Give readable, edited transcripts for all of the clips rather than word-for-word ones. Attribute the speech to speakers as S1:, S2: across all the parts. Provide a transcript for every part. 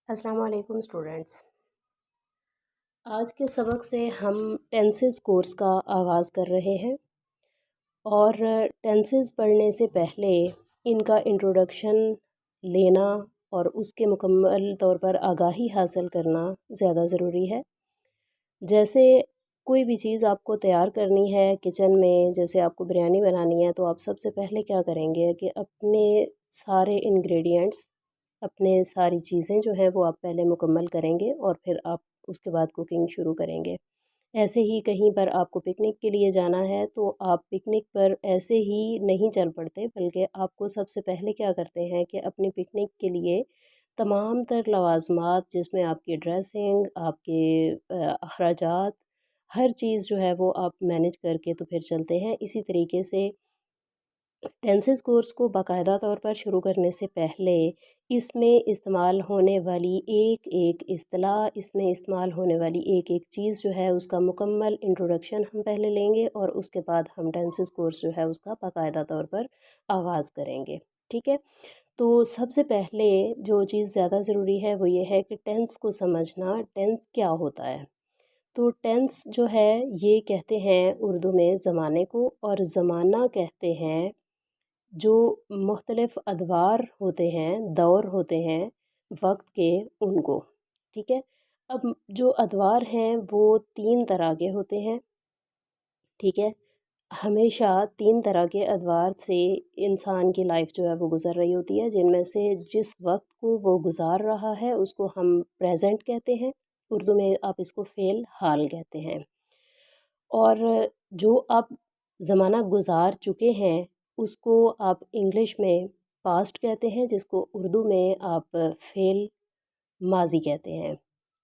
S1: السلام علیکم اسٹوڈنٹس۔ آج کے سبق سے ہم ٹینسز کورس کا آغاز کر رہے ہیں اور ٹینسز پڑھنے سے پہلے ان کا انٹروڈکشن لینا اور اس کے مکمل طور پر آگاہی حاصل کرنا زیادہ ضروری ہے۔ جیسے کوئی بھی چیز آپ کو تیار کرنی ہے کچن میں، جیسے آپ کو بریانی بنانی ہے، تو آپ سب سے پہلے کیا کریں گے کہ اپنے سارے انگریڈینٹس، اپنے ساری چیزیں جو ہیں وہ آپ پہلے مکمل کریں گے اور پھر آپ اس کے بعد کوکنگ شروع کریں گے۔ ایسے ہی کہیں پر آپ کو پکنک کے لیے جانا ہے تو آپ پکنک پر ایسے ہی نہیں چل پڑتے، بلکہ آپ کو سب سے پہلے کیا کرتے ہیں کہ اپنی پکنک کے لیے تمام تر لوازمات، جس میں آپ کی ڈریسنگ، آپ کے اخراجات، ہر چیز جو ہے وہ آپ مینیج کر کے تو پھر چلتے ہیں۔ اسی طریقے سے ٹینسز کورس کو باقاعدہ طور پر شروع کرنے سے پہلے اس میں استعمال ہونے والی ایک ایک اصطلاح، اس میں استعمال ہونے والی ایک ایک چیز جو ہے اس کا مکمل انٹروڈکشن ہم پہلے لیں گے اور اس کے بعد ہم ٹینسز کورس جو ہے اس کا باقاعدہ طور پر آغاز کریں گے، ٹھیک ہے؟ تو سب سے پہلے جو چیز زیادہ ضروری ہے وہ یہ ہے کہ ٹینس کو سمجھنا، ٹینس کیا ہوتا ہے۔ تو ٹینس جو ہے یہ کہتے ہیں اردو میں زمانے کو، اور زمانہ کہتے ہیں جو مختلف ادوار ہوتے ہیں، دور ہوتے ہیں وقت کے، ان کو، ٹھیک ہے؟ اب جو ادوار ہیں وہ 3 طرح کے ہوتے ہیں، ٹھیک ہے؟ ہمیشہ 3 طرح کے ادوار سے انسان کی لائف جو ہے وہ گزر رہی ہوتی ہے، جن میں سے جس وقت کو وہ گزار رہا ہے اس کو ہم پریزنٹ کہتے ہیں، اردو میں آپ اس کو فعل حال کہتے ہیں۔ اور جو آپ زمانہ گزار چکے ہیں اس کو آپ انگلش میں پاسٹ کہتے ہیں، جس کو اردو میں آپ فعل ماضی کہتے ہیں۔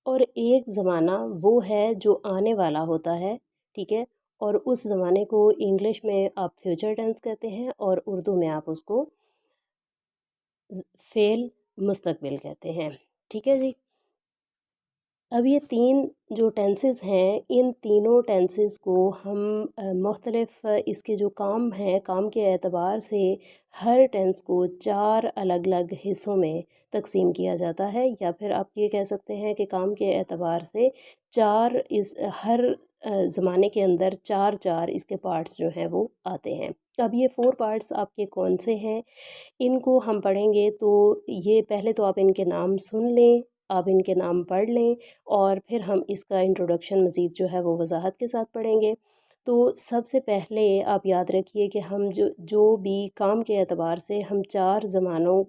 S1: اور ایک زمانہ وہ ہے جو آنے والا ہوتا ہے، ٹھیک ہے؟ اور اس زمانے کو انگلش میں آپ فیوچر ٹینس کہتے ہیں اور اردو میں آپ اس کو فعل مستقبل کہتے ہیں، ٹھیک ہے جی؟ اب یہ 3 جو ٹینسز ہیں، ان تینوں ٹینسز کو ہم مختلف اس کے جو کام ہیں، کام کے اعتبار سے ہر ٹینس کو 4 الگ الگ حصوں میں تقسیم کیا جاتا ہے، یا پھر آپ یہ کہہ سکتے ہیں کہ کام کے اعتبار سے 4 ہر زمانے کے اندر 4 اس کے پارٹس جو ہیں وہ آتے ہیں۔ اب یہ 4 پارٹس آپ کے کون سے ہیں، ان کو ہم پڑھیں گے تو یہ پہلے تو آپ ان کے نام سن لیں، آپ ان کے نام پڑھ لیں، اور پھر ہم اس کا انٹروڈکشن مزید جو ہے وہ وضاحت کے ساتھ پڑھیں گے۔ تو سب سے پہلے آپ یاد رکھیے کہ ہم جو بھی کام کے اعتبار سے ہم 4 زمانوں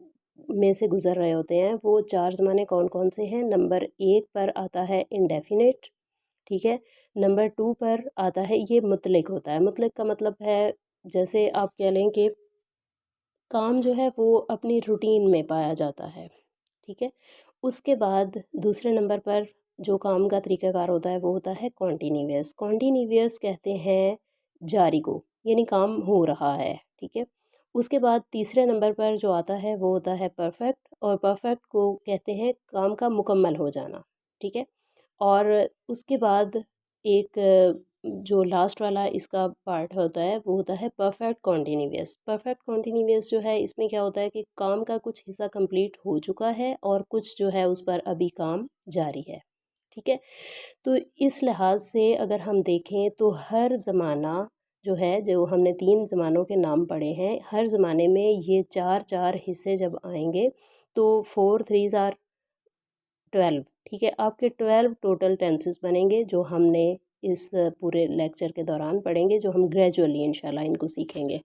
S1: میں سے گزر رہے ہوتے ہیں، وہ 4 زمانے کون کون سے ہیں؟ نمبر 1 پر آتا ہے انڈیفینٹ، ٹھیک ہے؟ نمبر 2 پر آتا ہے، یہ مطلق ہوتا ہے۔ مطلق کا مطلب ہے جیسے آپ کہہ لیں کہ کام جو ہے وہ اپنی روٹین میں پایا جاتا ہے، ٹھیک ہے؟ اس کے بعد دوسرے نمبر پر جو کام کا طریقہ کار ہوتا ہے وہ ہوتا ہے کانٹینیوس۔ کانٹینیوس کہتے ہیں جاری کو، یعنی کام ہو رہا ہے، ٹھیک ہے؟ اس کے بعد تیسرے نمبر پر جو آتا ہے وہ ہوتا ہے پرفیکٹ، اور پرفیکٹ کو کہتے ہیں کام کا مکمل ہو جانا، ٹھیک ہے؟ اور اس کے بعد ایک جو لاسٹ والا اس کا پارٹ ہوتا ہے وہ ہوتا ہے پرفیکٹ کانٹینیوس۔ پرفیکٹ کانٹینیوس جو ہے اس میں کیا ہوتا ہے کہ کام کا کچھ حصہ کمپلیٹ ہو چکا ہے اور کچھ جو ہے اس پر ابھی کام جاری ہے، ٹھیک ہے؟ تو اس لحاظ سے اگر ہم دیکھیں تو ہر زمانہ جو ہے، جو ہم نے 3 زمانوں کے نام پڑھے ہیں، ہر زمانے میں یہ 4 حصے جب آئیں گے تو 4 3 آر 12، ٹھیک ہے؟ آپ کے 12 ٹوٹل ٹینسز بنیں گے جو ہم نے اس پورے لیکچر کے دوران پڑھیں گے، جو ہم گریجولی انشاءاللہ ان کو سیکھیں گے۔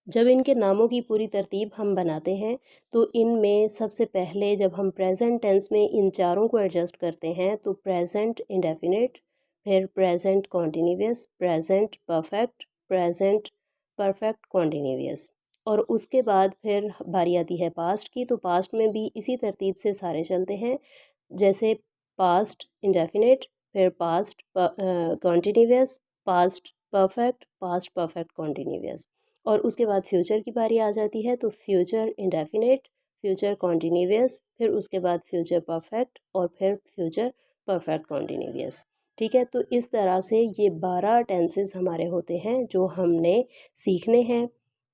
S1: جب ان کے ناموں کی پوری ترتیب ہم بناتے ہیں تو ان میں سب سے پہلے جب ہم پریزنٹ ٹینس میں ان چاروں کو ایڈجسٹ کرتے ہیں تو پریزنٹ انڈیفینٹ، پھر present continuous, present perfect, present perfect continuous, اور اس کے بعد پھر باری آتی ہے پاسٹ کی۔ تو پاسٹ میں بھی اسی ترتیب سے سارے چلتے ہیں، جیسے پاسٹ انڈیفینٹ، پھر past continuous, past perfect, past perfect continuous, اور اس کے بعد فیوچر کی باری آ جاتی ہے تو فیوچر انڈیفینٹ، فیوچر کانٹینیوس، پھر اس کے بعد فیوچر پرفیکٹ، اور پھر فیوچر پرفیکٹ کانٹینیوس، ٹھیک ہے؟ تو اس طرح سے یہ 12 ٹینسز ہمارے ہوتے ہیں جو ہم نے سیکھنے ہیں۔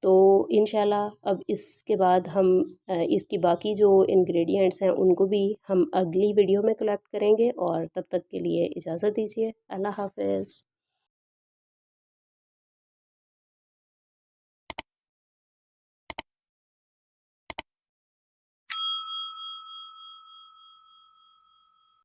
S1: تو انشاءاللہ اب اس کے بعد ہم اس کی باقی جو انگریڈینٹس ہیں ان کو بھی ہم اگلی ویڈیو میں کلیکٹ کریں گے، اور تب تک کے لیے اجازت دیجیے، اللہ حافظ۔